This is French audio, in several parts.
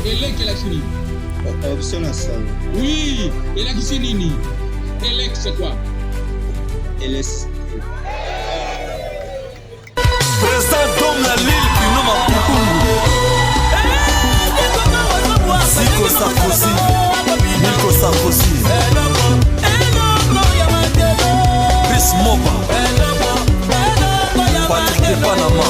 Elek elakini. Option à ça. Oui, elakisi nini? Elek c'est quoi? LS. Président Dom la Lille qui nomme à Poukoulou. Siko Sarkozy, Nico Sarkozy, Chris Moba, Patrick de Panama.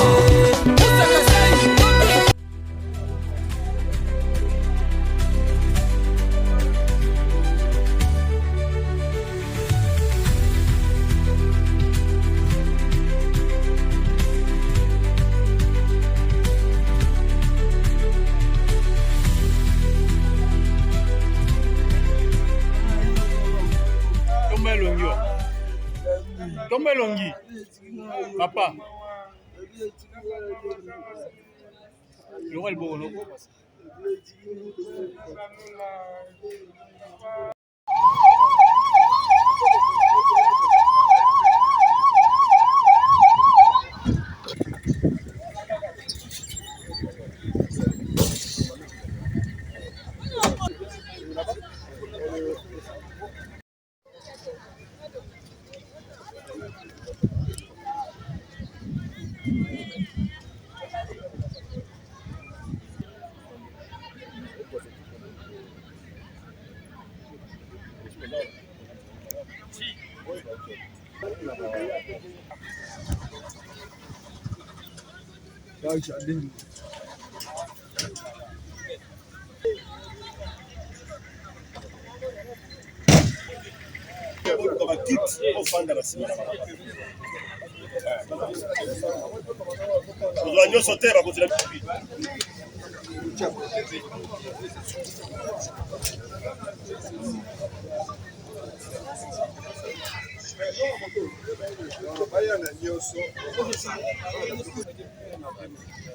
Tombe longi. Papa. Le roi le bon non.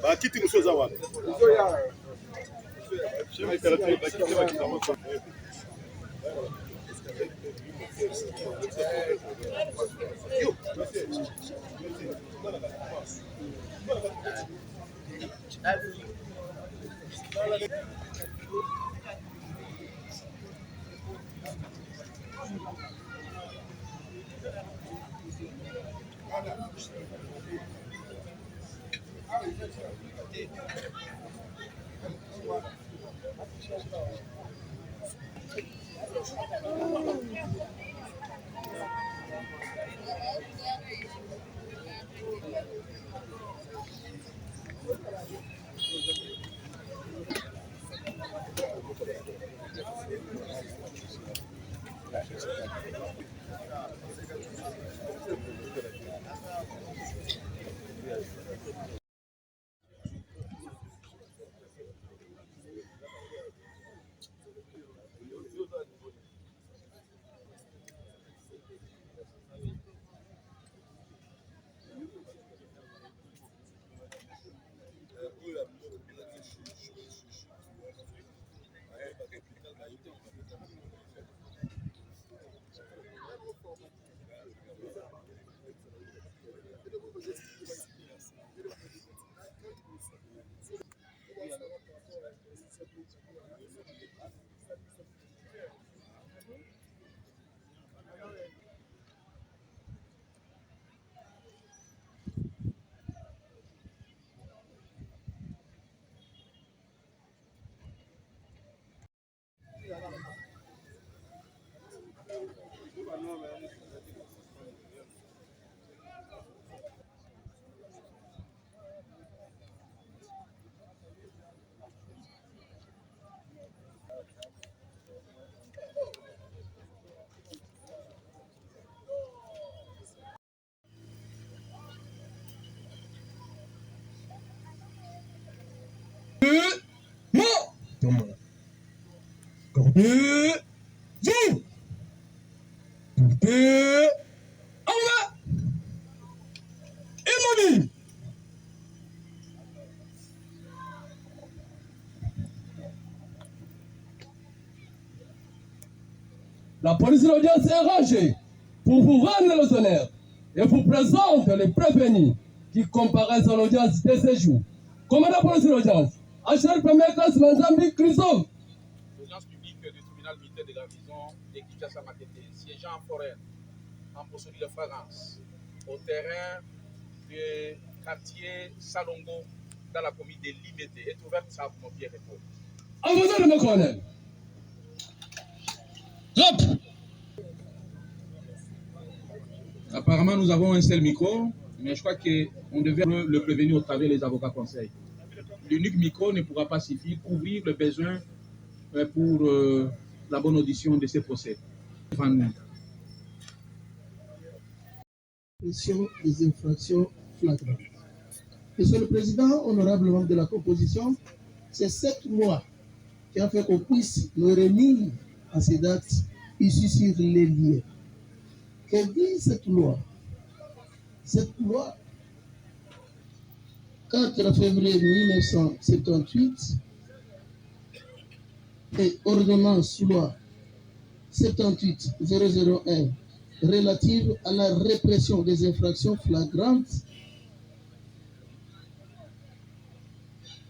Bakiti musoza wapi? La police de l'audience est rangée pour vous rendre les honneurs et vous présente les prévenus qui comparaissent à l'audience de ce jour. Commandant la police de l'audience, HL première classe Manzambi Clisov. L'audience publique du tribunal militaire de garnison de Kinshasa Makete, siégeant en forêt, en procédure de flagrance, au terrain du quartier Salongo, dans la commune de Limete, est ouverte sa pompier repos. À vous donner, mon colonel. Hop! Apparemment, nous avons un seul micro, mais je crois qu'on devait le prévenir au travers des avocats conseils. L'unique micro ne pourra pas suffire pour couvrir le besoin pour la bonne audition de ces procès. Des infractions flagrantes. Monsieur le Président, honorable membre de la composition, c'est cette loi qui a fait qu'on puisse nous réunir à ces dates ici sur les liens. Que dit cette loi? Cette loi, 4 février 1978, et ordonnance loi 78-001 relative à la répression des infractions flagrantes,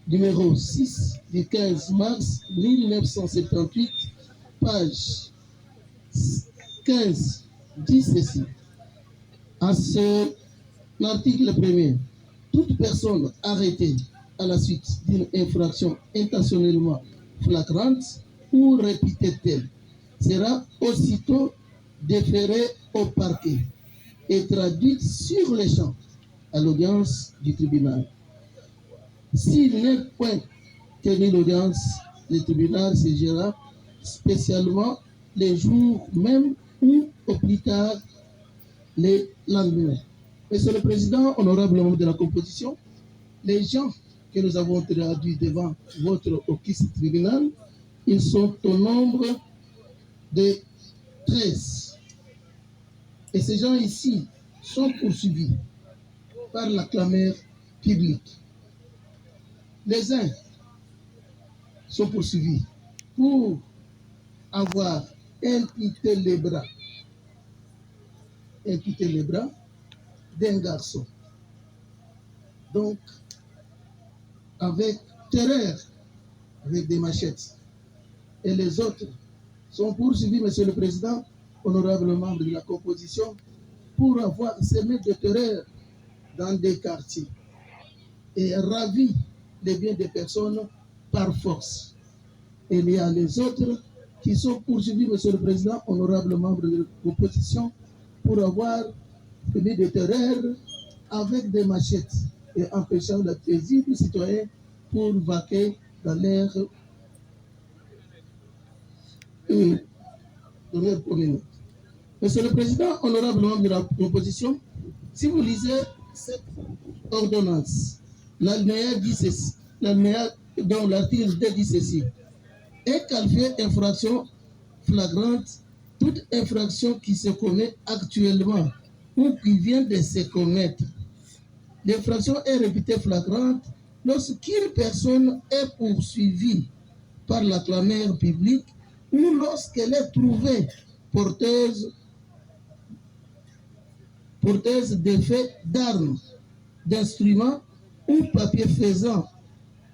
numéro 6 du 15 mars 1978, page 15, dit ceci. À ce l'article 1er, toute personne arrêtée à la suite d'une infraction intentionnellement flagrante ou répétée sera aussitôt déférée au parquet et traduite sur les champs à l'audience du tribunal. S'il n'est point tenu l'audience, le tribunal siégera spécialement les jours même ou au plus tard les lendemains. Monsieur le Président, honorable membre de la composition, les gens que nous avons traduits devant votre auguste tribunal, ils sont au nombre de 13. Et ces gens ici sont poursuivis par la clameur publique. Les uns sont poursuivis pour avoir imputé les bras d'un garçon. Donc, avec terreur, avec des machettes. Et les autres sont poursuivis, Monsieur le Président, honorable membre de la composition, pour avoir semé de terreur dans des quartiers et ravi les biens des personnes par force. Et il y a les autres qui sont poursuivis, Monsieur le Président, honorable membre de la composition, pour avoir semé de terreur avec des machettes et empêchant la paisible citoyen pour vaquer dans l'air communauté. Monsieur le Président, honorable membre de la composition, si vous lisez cette ordonnance, l'alinéa dit ceci, dont l'article 2 dit ceci, est qualifiée infraction flagrante toute infraction qui se commet actuellement ou qui vient de se commettre. L'infraction est réputée flagrante lorsqu'une personne est poursuivie par la clameur publique ou lorsqu'elle est trouvée porteuse d'effets d'armes, d'instruments ou papiers faisant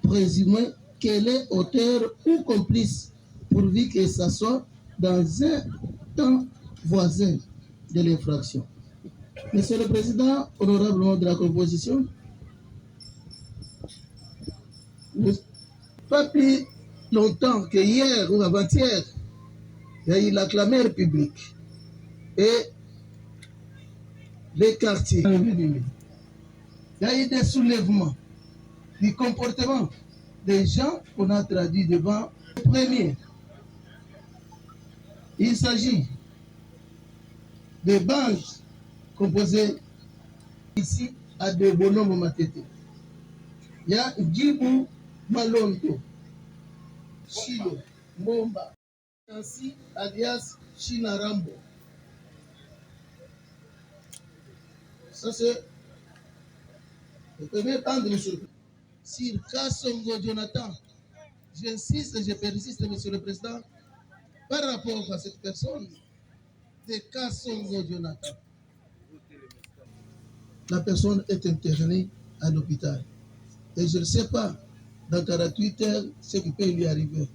présumer qu'elle est auteur ou complice, pourvu que ça soit dans un temps voisin de l'infraction. Monsieur le Président, honorable membre de la composition, pas plus longtemps que hier ou avant-hier, il y a eu la clameur publique et les quartiers. Il y a eu des soulèvements du comportement des gens qu'on a traduits devant le premier. Il s'agit de bandes composées ici à de bonhommes Matete. Il y a Djibou Malonto, Chilo, Momba, ainsi alias Chinarambo. Ça c'est le premier temps de monsieur. Sur Kassongo Jonathan, j'insiste et je persiste, Monsieur le Président, par rapport à cette personne, de Kassongo Jonathan. La personne est internée à l'hôpital. Et je ne sais pas, dans 48 heures, ce qui peut lui arriver.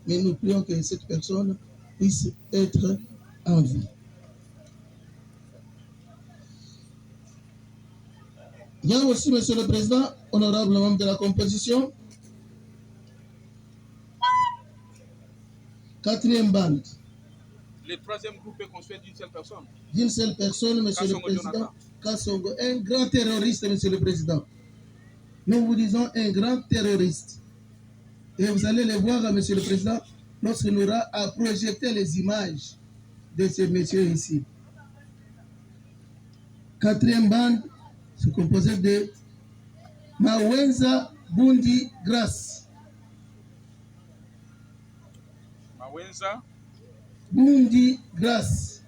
Mais nous prions que cette personne puisse être en vie. Il y a aussi, Monsieur le Président, honorable membre de la composition, 4e bande. Le 3e groupe est construit d'une seule personne. D'une seule personne, Monsieur le Président, Kassongo, un grand terroriste, Monsieur le Président. Nous vous disons un grand terroriste. Et vous allez le voir, Monsieur le Président, lorsqu'il aura à projeter les images de ces messieurs ici. 4e bande se composait de Mawenza Bundi Grace. Mawenza Bundi Grace.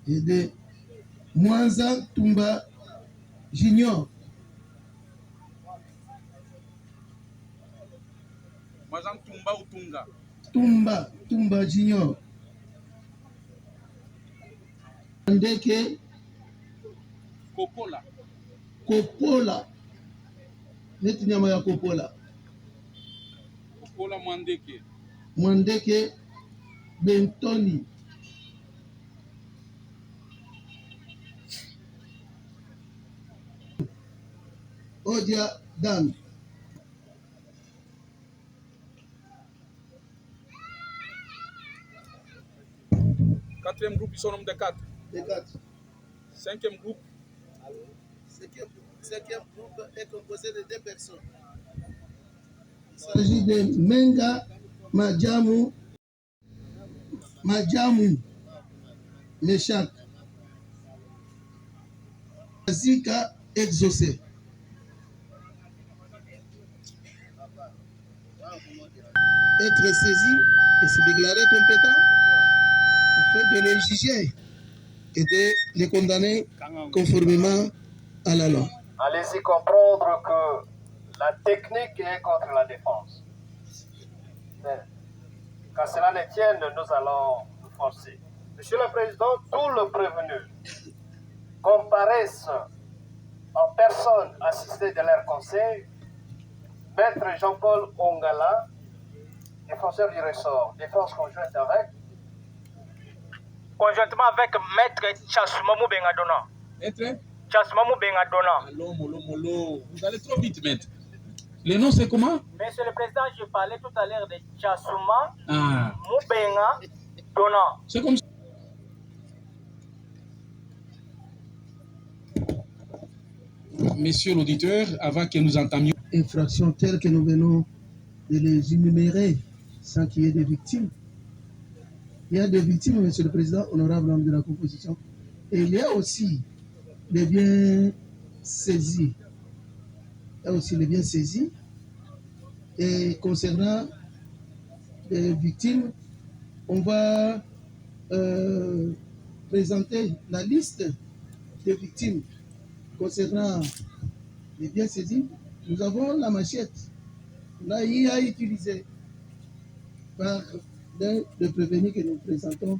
Et de Mwanza Tumba Junior. Mwanza Tumba ou Tunga? Tumba Junior. Ndeke Kopola. Neti nyama ya Kopola. Kopola Mwandeke. Mwandeke Bentoni. Odia Dan. Quatrième groupe, ils sont au nombre de 4. De 4. 5e groupe. 5e groupe est composé de 2 personnes. Il s'agit de Menga Madjamu Meshak. Zika exaucé. Être saisi et se déclarer compétent afin de les juger et de les condamner conformément à la loi. Allez-y comprendre que la technique est contre la défense. Mais quand cela ne tienne, nous allons nous forcer. Monsieur le Président, tous les prévenus comparaissent en personne assistée de leur conseil, Maître Jean-Paul Ongala, défenseur du ressort, défense conjointe conjointement avec Maître Chasumamou Bengadona. Maître Chasumamou Bengadona. Allô, Molo. Vous allez trop vite, maître. Le nom, c'est comment? Monsieur le Président, je parlais tout à l'heure de Chasuma Ah. Moubenga Dona. C'est comme ça. Messieurs l'auditeur, avant que nous entamions... Infractions telles que nous venons de les énumérer sans qu'il y ait de victimes. Il y a des victimes, Monsieur le Président, honorable membre de la composition. Et il y a aussi les biens saisis. Il y a aussi les biens saisis. Et concernant les victimes, on va présenter la liste des victimes. Concernant les biens saisis, nous avons la machette. Là, il a utilisé par l'un des prévenus que nous présentons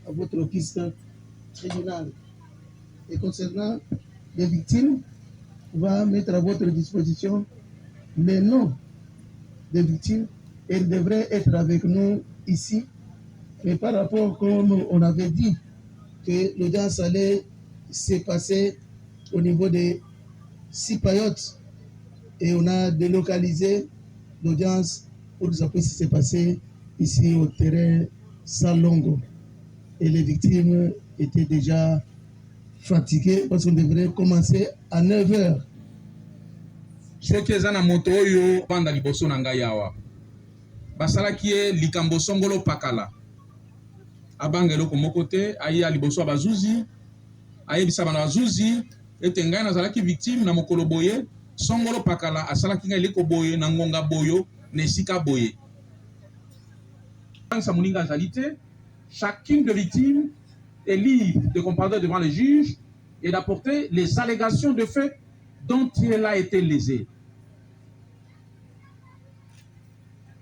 à votre piste tribunal. Et concernant les victimes, on va mettre à votre disposition les noms des victimes. Elles devraient être avec nous ici. Mais par rapport, comme on avait dit, que l'audience allait se passer au niveau des Sipayotes, et on a délocalisé l'audience pour que ça puisse se passer ici au terrain Salongo. Et les victimes étaient déjà fatiguées parce qu'on devrait commencer à 9h. soki eza na moto oyo banda liboso na ngai awa basalaki ye likambo songolo pakala abanga eloko moko te aye ya liboso ya bazuzi ayebisa bana bazuzi ete ngai nazalaki victime na mokolo boye songolo pakala asalaki ngai eloko boye na ngonga boyo na esika boye sa moninga azali te. Chacune des victimes est libre de comparaître devant les juges et d'apporter les allégations de faits dont elle a été lésée.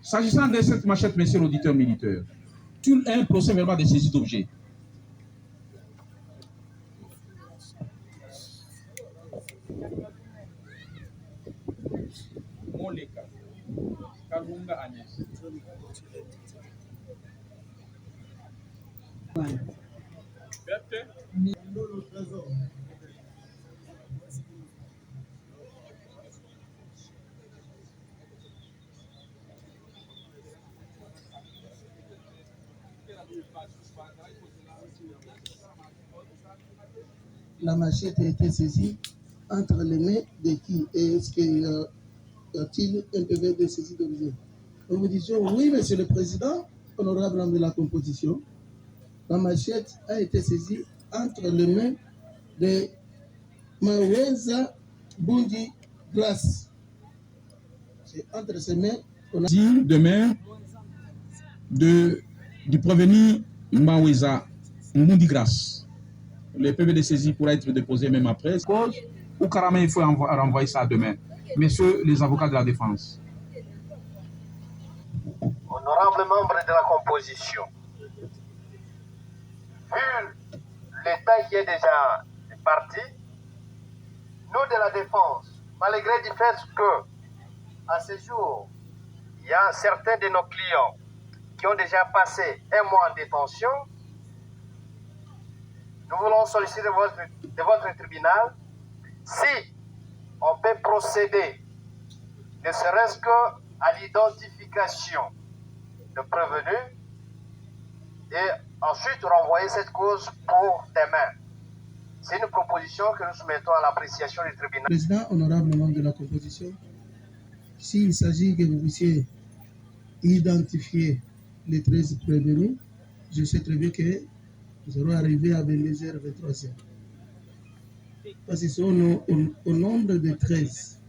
S'agissant de cette machette, messieurs l'auditeurs militaire, tu as un procès verbal de saisie d'objet. Moleka, Kalunga Agnès. La machette a été saisie entre les mains de qui? Et est-ce qu'il y a-t-il un PV de saisie d'objet? Nous vous disions, oui, monsieur le président, honorable membre de la composition, la machette a été saisie entre les mains de Maweza Bundi Grace. C'est entre ses mains qu'on a dit demain du prévenu Maweza Bundi Grace. Le PV de saisie pourra être déposé même après. Ou carrément il faut renvoyer ça demain. Messieurs les avocats de la défense. Honorable membre de la composition, vu l'état qui est déjà parti, nous de la défense, malgré du fait que, à ce jour, il y a certains de nos clients qui ont déjà passé un mois en détention, nous voulons solliciter de votre tribunal si on peut procéder, ne serait-ce qu'à l'identification de prévenus et ensuite renvoyer cette cause pour demain. C'est une proposition que nous soumettons à l'appréciation du tribunal. Président, honorable membre de la composition, s'il s'agit que vous puissiez identifier les 13 prévenus, je sais très bien que nous allons arriver à 22h23. Parce qu'ils sont au nombre de 13.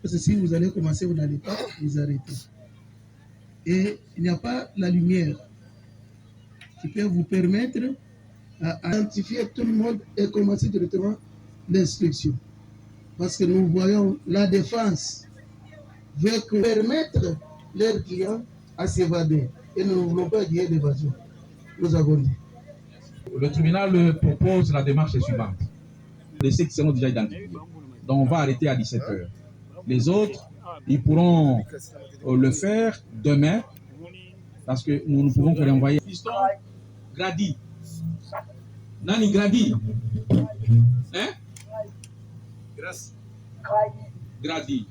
Parce que si vous allez commencer, vous n'allez pas vous arrêter. Et il n'y a pas la lumière qui peut vous permettre à identifier tout le monde et commencer directement l'instruction. Parce que nous voyons la défense veut permettre leurs clients à s'évader. Et nous ne voulons pas qu'il y ait d'évasion. Nous avons dit. Le tribunal propose la démarche suivante. Les ceux qui seront déjà identifiés. Donc on va arrêter à 17h. Les autres, ils pourront le faire demain parce que nous ne pouvons que renvoyer. Fiston Gradi. Nani Gradi. Hein? Gradi.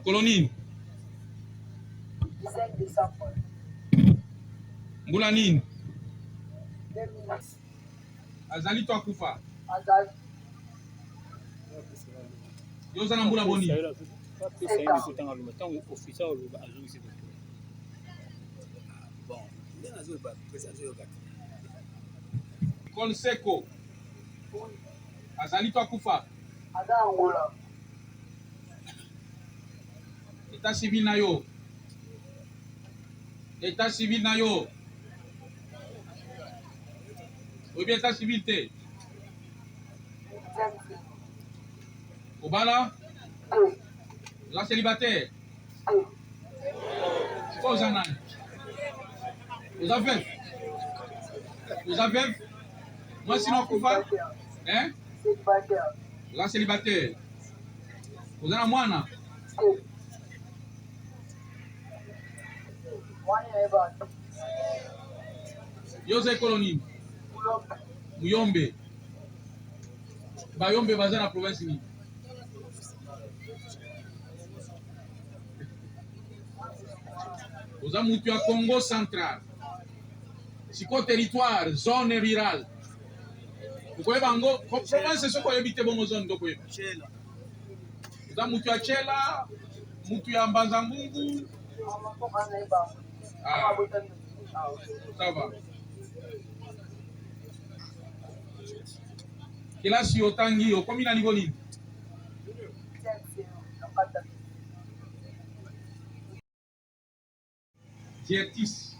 Colonine. Moulanine. Azali to akufa. Yozana mbula boni. Konseko. Azali to akufa. État civil na yo. État civil na yo. Ou bien état civil te. Obala. La célibataire. Quoi aux ananes? Vous avez? Vous avez? Moi sinon Koufa. Hein? La célibataire. Vous avez moi? Yose Colonine. Muyombe. Bayombe baza na province ni. Oza mutu ya Congo central. Siko territoire, zone rurale. Ukoye bango, province soko yebite bongo zone doko yeba. Oza mutu ya Chela, mutu ya Mbanza Ngungu. Ah, ça va. Kilasi otangi okomi na niveau nini? Dietis.